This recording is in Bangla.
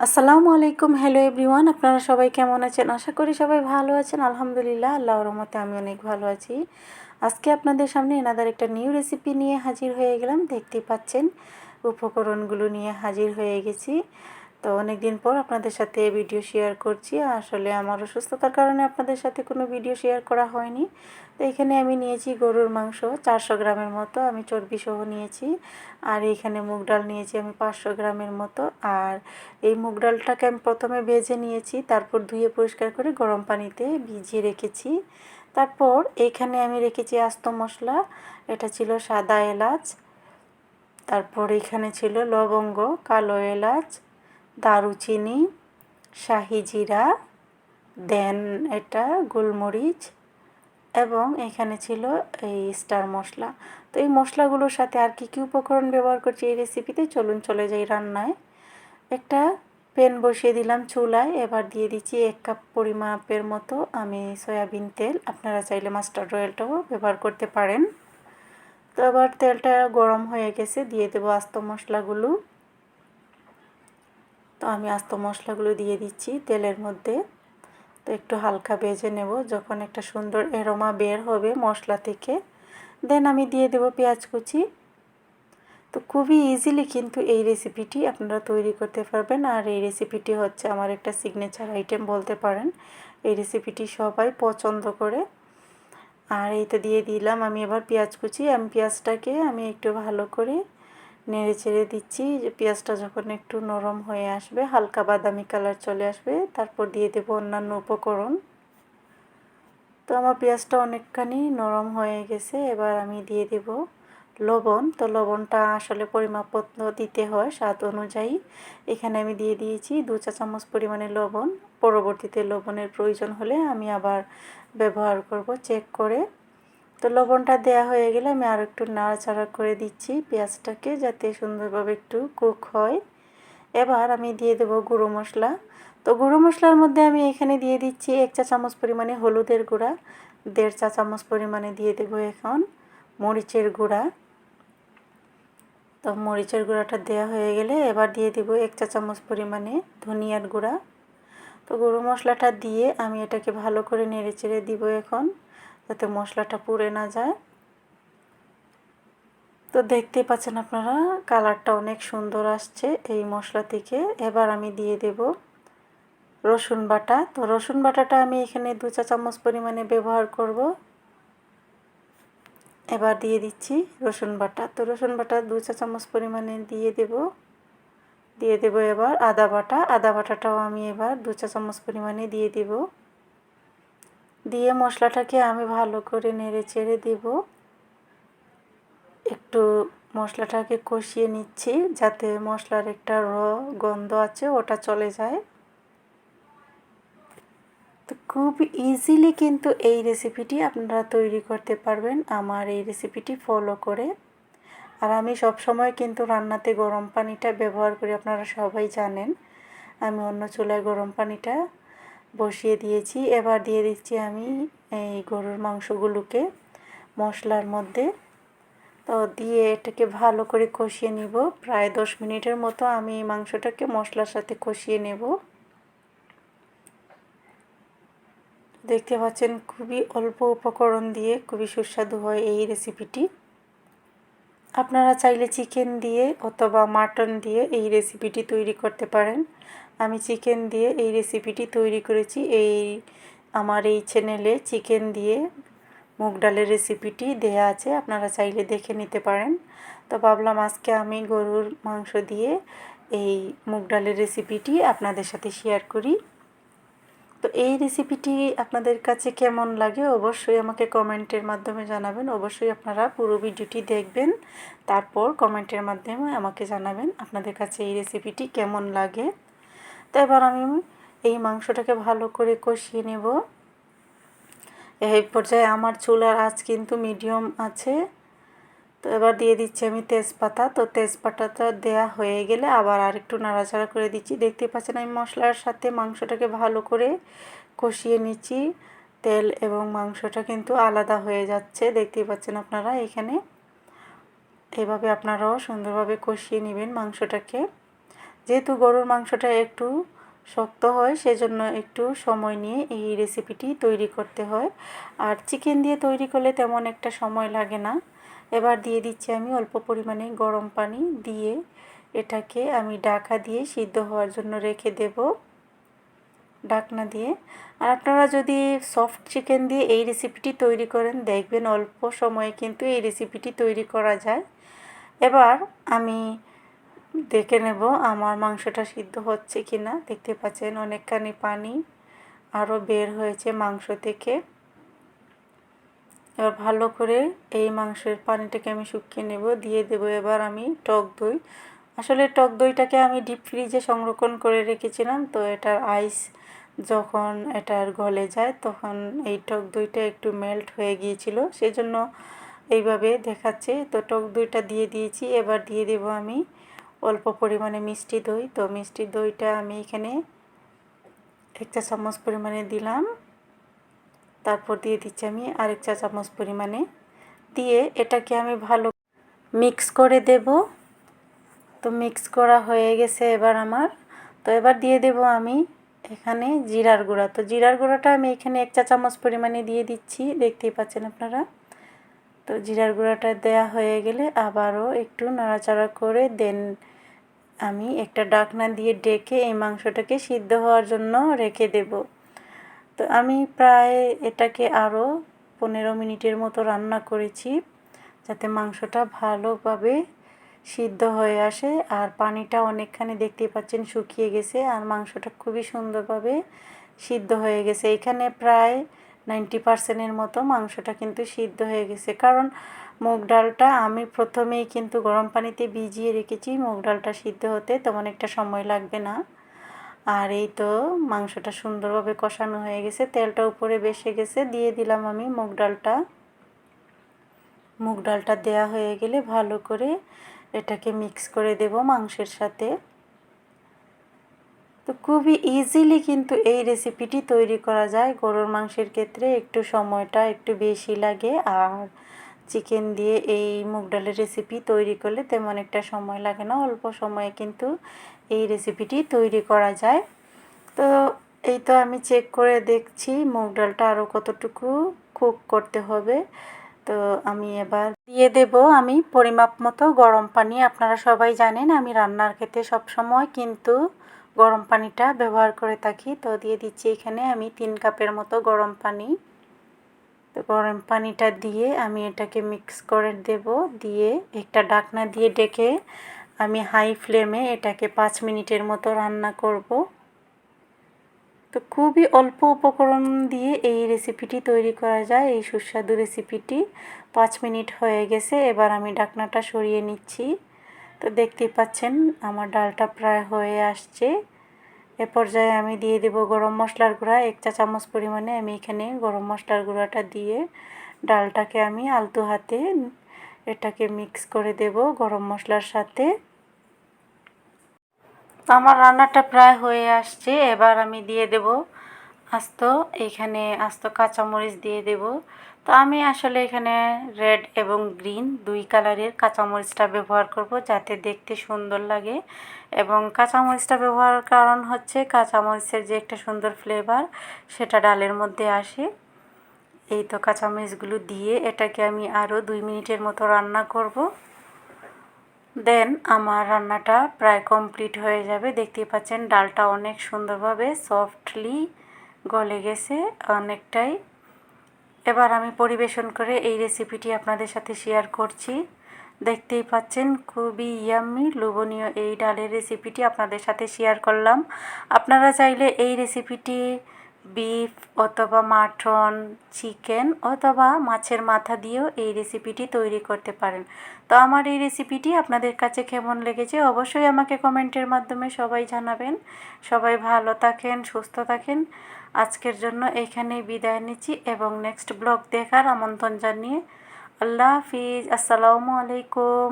আসসালামু আলাইকুম। হ্যালো এভরিওয়ান, আপনারা সবাই কেমন আছেন? আশা করি সবাই ভালো আছেন। আলহামদুলিল্লাহ, আল্লাহর রহমতে আমি অনেক ভালো আছি। আজকে আপনাদের সামনে এনাদের একটা নিউ রেসিপি নিয়ে হাজির হয়ে গেলাম। দেখতেই পাচ্ছেন উপকরণগুলো নিয়ে হাজির হয়ে গেছি। তো অনেক দিন পর আপনাদের সাথে ভিডিও শেয়ার করছি। আসলে আমার অসুস্থতার কারণে আপনাদের সাথে কোনো ভিডিও শেয়ার করা হয়নি। তো এখানে আমি নিয়েছি গরুর মাংস 400 গ্রামের মতো, আমি চর্বিসহ নিয়েছি। আর এখানে মুগ ডাল নিয়েছি আমি 500 গ্রামের মতো। আর এই মুগ ডালটাকে আমি প্রথমে ভেজে নিয়েছি, তারপর ধুয়ে পরিষ্কার করে গরম পানিতে ভিজিয়ে রেখেছি। তারপর এখানে আমি রেখেছি আস্ত মশলা, এটা ছিল সাদা এলাচ, তারপর এখানে ছিল লবঙ্গ, কালো এলাচ, দারুচিনি, শাহি জিরা, দেন এটা গোলমরিচ, এবং এখানে ছিল এই স্টার মশলা। তো এই মশলাগুলোর সাথে আর কি উপকরণ ব্যবহার করছি এই রেসিপিতে, চলুন চলে যাই রান্নায়। একটা প্যান বসিয়ে দিলাম চুলায়। এবার দিয়ে দিচ্ছি 1 কাপ পরিমাপের মতো আমি সয়াবিন তেল। আপনারা চাইলে মাস্টার্ড অয়েলটাও ব্যবহার করতে পারেন। তো এবার তেলটা গরম হয়ে গেছে, দিয়ে দেবো আস্ত মশলাগুলো। তো আমি আস্ত মশলাগুলো দিয়ে দিচ্ছি তেলের মধ্যে। তো একটু হালকা ভেজে নেব, যখন একটা সুন্দর অ্যারোমা বের হবে মশলা থেকে, দেন আমি দিয়ে দেব পেঁয়াজ কুচি। তো খুবই ইজিলি কিন্তু এই রেসিপিটি আপনারা তৈরি করতে পারবেন। আর এই রেসিপিটি হচ্ছে আমার একটা সিগনেচার আইটেম বলতে পারেন। এই রেসিপিটি সবাই পছন্দ করে। আর এই তো দিয়ে দিলাম আমি এবার পেঁয়াজ কুচি। আমি পেঁয়াজটাকে একটু ভালো করে নেড়ে চেড়ে দিচ্ছি। যে পেঁয়াজটা যখন একটু নরম হয়ে আসবে, হালকা বাদামি কালার চলে আসবে, তারপর দিয়ে দেবো অন্যান্য উপকরণ। তো আমার পেঁয়াজটা অনেকখানি নরম হয়ে গেছে। এবার আমি দিয়ে দেব লবণ। তো লবণটা আসলে পরিমাপ দিতে হয় স্বাদ অনুযায়ী। এখানে আমি দিয়ে দিয়েছি 2 চা চামচ পরিমাণে লবণ। পরবর্তীতে লবণের প্রয়োজন হলে আমি আবার ব্যবহার করব চেক করে। তো লবণটা দেয়া হয়ে গেলে আমি আর একটু নাড়াচাড়া করে দিচ্ছি পেঁয়াজটাকে, যাতে সুন্দরভাবে একটু কুক হয়। এবার আমি দিয়ে দেব গুঁড়ো মশলা। তো গুঁড়ো মশলার মধ্যে আমি এখানে দিয়ে দিচ্ছি 1 চা চামচ পরিমাণে হলুদের গুঁড়া, 1.5 চা চামচ পরিমাণে দিয়ে দেবো এখন মরিচের গুঁড়া। তো মরিচের গুঁড়াটা দেওয়া হয়ে গেলে এবার দিয়ে দেব 1 চা চামচ পরিমাণে ধনিয়ার গুঁড়া। তো গুঁড়ো মশলাটা দিয়ে আমি এটাকে ভালো করে নেড়ে চেড়ে দিব এখন, যাতে মশলাটা পুড়ে না যায়। তো দেখতেই পাচ্ছেন আপনারা কালারটা অনেক সুন্দর আসছে এই মশলা থেকে। এবার আমি দিয়ে দেব রসুন বাটা। তো রসুন বাটাটা আমি এখানে 2 চা চামচ পরিমাণে ব্যবহার করব। এবার দিয়ে দিচ্ছি রসুন বাটা। তো রসুন বাটা 2 চা চামচ পরিমাণে দিয়ে দেব এবার আদা বাটা। আদা বাটাটাও আমি এবার 2 চা চামচ পরিমাণে দিয়ে দেব। দিয়ে মশলাটাকে আমি ভালো করে নেড়ে চেড়ে দেব। একটু মশলাটাকে কষিয়ে নিচ্ছি, যাতে মশলার একটা গন্ধ আছে ওটা চলে যায়। তো খুব ইজিলি কিন্তু এই রেসিপিটি আপনারা তৈরি করতে পারবেন আমার এই রেসিপিটি ফলো করে। আর আমি সব সময় কিন্তু রান্নাতে গরম পানিটা ব্যবহার করি, আপনারা সবাই জানেন। আমি অন্য চুলায় গরম পানিটা বসিয়ে দিয়েছি। এবার দিয়ে দিচ্ছি আমি এই গরুর মাংসগুলোকে মশলার মধ্যে। তো দিয়ে এটাকে ভালো করে কষিয়ে নিব। প্রায় 10 মিনিটের মতো আমি মাংসটাকে মশলার সাথে কষিয়ে নেব। দেখতে পাচ্ছেন খুবই অল্প উপকরণ দিয়ে খুবই সুস্বাদু হয় এই রেসিপিটি। আপনারা চাইলে চিকেন দিয়ে অথবা মাটন দিয়ে এই রেসিপিটি তৈরি করতে পারেন। আমি চিকেন দিয়ে এই রেসিপিটি তৈরি করেছি। আমার এই চ্যানেলে চিকেন দিয়ে মুগ ডালের রেসিপিটি দেয়া আছে, আপনারা চাইলে দেখে নিতে পারেন। তো ভাবলাম আজকে আমি গরুর মাংস দিয়ে এই মুগ ডালের রেসিপিটি আপনাদের সাথে শেয়ার করি। তো এই রেসিপিটি আপনাদের কাছে কেমন লাগে অবশ্যই আমাকে কমেন্টের মাধ্যমে জানাবেন। অবশ্যই আপনারা পুরো ভিডিওটি দেখবেন, তারপর কমেন্টের মাধ্যমে আমাকে জানাবেন আপনাদের কাছে এই রেসিপিটি কেমন লাগে। তো এবার আমি এই মাংসটাকে ভালো করে কষিয়ে নেব। এই পর্যায়ে আমার চুলার আঁচ কিন্তু মিডিয়াম আছে। তো এবার দিয়ে দিচ্ছি আমি তেজপাতা। তো তেজপাতাটা দেয়া হয়ে গেলে আবার আরেকটু নাড়াচাড়া করে দিচ্ছি। দেখতে পাচ্ছেন আমি মশলার সাথে মাংসটাকে ভালো করে কষিয়ে নিচ্ছি। তেল এবং মাংসটা কিন্তু আলাদা হয়ে যাচ্ছে, দেখতেই পাচ্ছেন আপনারা এখানে। এভাবে আপনারাও সুন্দরভাবে কষিয়ে নেবেন মাংসটাকে। যেহেতু গরুর মাংসটা একটু শক্ত হয়, সেজন্য একটু সময় নিয়ে এই রেসিপিটি তৈরি করতে হয়। আর চিকেন দিয়ে তৈরি করলে তেমন একটা সময় লাগে না। এবার দিয়ে দিচ্ছি আমি অল্প পরিমাণে গরম পানি, দিয়ে এটাকে আমি ঢাকা দিয়ে সিদ্ধ হওয়ার জন্য রেখে দেব, ঢাকনা দিয়ে। আর আপনারা যদি সফট চিকেন দিয়ে এই রেসিপিটি তৈরি করেন, দেখবেন অল্প সময়ে কিন্তু এই রেসিপিটি তৈরি করা যায়। এবার আমি দেখে নেব আমার মাংসটা সিদ্ধ হচ্ছে কি না। দেখতে পাচ্ছেন অনেকখানি পানি আরও বের হয়েছে মাংস থেকে। এবার ভালো করে এই মাংসের পানিটাকে আমি শুকিয়ে নেব, দিয়ে দেব এবার আমি টক দই। আসলে টক দইটাকে আমি ডিপ ফ্রিজে সংরক্ষণ করে রেখেছিলাম, তো এটার আইস যখন এটার গলে যায় তখন এই টক দইটা একটু মেল্ট হয়ে গিয়েছিল, সেজন্য এইভাবে দেখাচ্ছে। তো টক দইটা দিয়ে দিয়েছি। এবার দিয়ে দেব আমি অল্প পরিমাণে মিষ্টি দই। তো মিষ্টি দইটা আমি এখানে 1 চা চামচ পরিমাণে দিলাম। তারপর দিয়ে দিচ্ছি আমি আরেক চা চামচ পরিমাণে, দিয়ে এটাকে আমি ভালো মিক্স করে দেব। তো মিক্স করা হয়ে গেছে এবার আমার। তো এবার দিয়ে দেব আমি এখানে জিরার গুঁড়া। তো জিরার গুঁড়াটা আমি এখানে 1 চা চামচ পরিমাণে দিয়ে দিচ্ছি, দেখতেই পাচ্ছেন আপনারা। তো জিরার গুঁড়াটা দেয়া হয়ে গেলে আবারও একটু নাড়াচাড়া করে দেন আমি একটা ঢাকনা দিয়ে ঢেকে এই মাংসটাকে সিদ্ধ হওয়ার জন্য রেখে দেব। তো আমি প্রায় এটাকে আরও 15 মিনিটের মতো রান্না করেছি, যাতে মাংসটা ভালোভাবে সিদ্ধ হয়ে আসে। আর পানিটা অনেকখানি দেখতেই পাচ্ছেন শুকিয়ে গেছে, আর মাংসটা খুবই সুন্দরভাবে সিদ্ধ হয়ে গেছে। এখানে প্রায় 90%-এর মতো মাংসটা কিন্তু সিদ্ধ হয়ে গেছে, কারণ মুগ ডালটা আমি প্রথমেই কিন্তু গরম পানিতে ভিজিয়ে রেখেছি। মুগ ডালটা সিদ্ধ হতে তেমন একটা সময় লাগবে না। আর এই তো মাংসটা সুন্দরভাবে কষানো হয়ে গেছে, তেলটা উপরে ভেসে গেছে। দিয়ে দিলাম আমি মুগ ডালটা। মুগ ডালটা দেয়া হয়ে গেলে ভালো করে এটাকে মিক্স করে দেব মাংসের সাথে। তো খুবই ইজিলি কিন্তু এই রেসিপিটি তৈরি করা যায়। গরুর মাংসের ক্ষেত্রে একটু সময়টা একটু বেশি লাগে, আর চিকেন দিয়ে এই মুগ ডালের রেসিপি তৈরি করলে তেমন একটা সময় লাগে না, অল্প সময়ে কিন্তু এই রেসিপিটি তৈরি করা যায়। তো এই তো আমি চেক করে দেখছি মুগ ডালটা আরও কতটুকু কুক করতে হবে। তো আমি এবার দিয়ে দেব আমি পরিমাপ মতো গরম পানি। আপনারা সবাই জানেন আমি রান্নার ক্ষেত্রে সবসময় কিন্তু গরম পানিটা ব্যবহার করে থাকি। তো দিয়ে দিচ্ছি এখানে আমি 3 কাপের মতো গরম পানি। তো গরম পানিটা দিয়ে আমি এটাকে মিক্স করে দেব, দিয়ে একটা ঢাকনা দিয়ে ঢেকে আমি হাই ফ্লেমে এটাকে 5 মিনিটের মতো রান্না করব। তো খুবই অল্প উপকরণ দিয়ে এই রেসিপিটি তৈরি করা যায়, এই সুস্বাদু রেসিপিটি। 5 মিনিট হয়ে গেছে, এবার আমি ঢাকনাটা সরিয়ে নিচ্ছি। তো দেখতেই পাচ্ছেন আমার ডালটা প্রায় হয়ে আসছে। এ পর্যায়ে আমি দিয়ে দেব গরম মশলার গুঁড়া 1 চা চামচ পরিমাণে। আমি এখানে গরম মশলার গুঁড়াটা দিয়ে ডালটাকে আমি আলতো হাতে এটাকে মিক্স করে দেব গরম মশলার সাথে। তো আমার রান্নাটা প্রায় হয়ে আসছে, এবার আমি দিয়ে দেব আস্ত কাঁচামরিচ দিয়ে দেব। তো আমি আসলে এখানে রেড এবং গ্রিন 2 কালারের কাঁচামরিচটা ব্যবহার করব, যাতে দেখতে সুন্দর লাগে। এবং কাঁচামরিচটা ব্যবহারের কারণ হচ্ছে কাঁচামরিচের যে একটা সুন্দর ফ্লেভার সেটা ডালের মধ্যে আসে। এই তো কাঁচামরিচগুলো দিয়ে এটাকে আমি আরও 2 মিনিটের মতো রান্না করব। দেন আমার রান্নাটা প্রায় কমপ্লিট হয়ে যাবে। দেখতেই পাচ্ছেন ডালটা অনেক সুন্দরভাবে সফটলি গলে গেছে অনেকটাই। এবার আমি পরিবেশন করে এই রেসিপিটি আপনাদের সাথে শেয়ার করছি। দেখতেই পাচ্ছেন খুবই ইয়াম্মি লোভনীয় এই ডালের রেসিপিটি আপনাদের সাথে শেয়ার করলাম। আপনারা চাইলে এই রেসিপিটি বিফ অথবা মাটন, চিকেন অথবা মাছের মাথা দিয়েও এই রেসিপিটি তৈরি করতে পারেন। তো আমার এই রেসিপিটি আপনাদের কাছে কেমন লেগেছে অবশ্যই আমাকে কমেন্টের মাধ্যমে সবাই জানাবেন। সবাই ভালো থাকেন, সুস্থ থাকেন। আজকের জন্য এখানেই বিদায় নিচ্ছি এবং নেক্সট ব্লগ দেখার আমন্ত্রণ জানিয়ে আল্লাহ হাফিজ। আসসালামু আলাইকুম।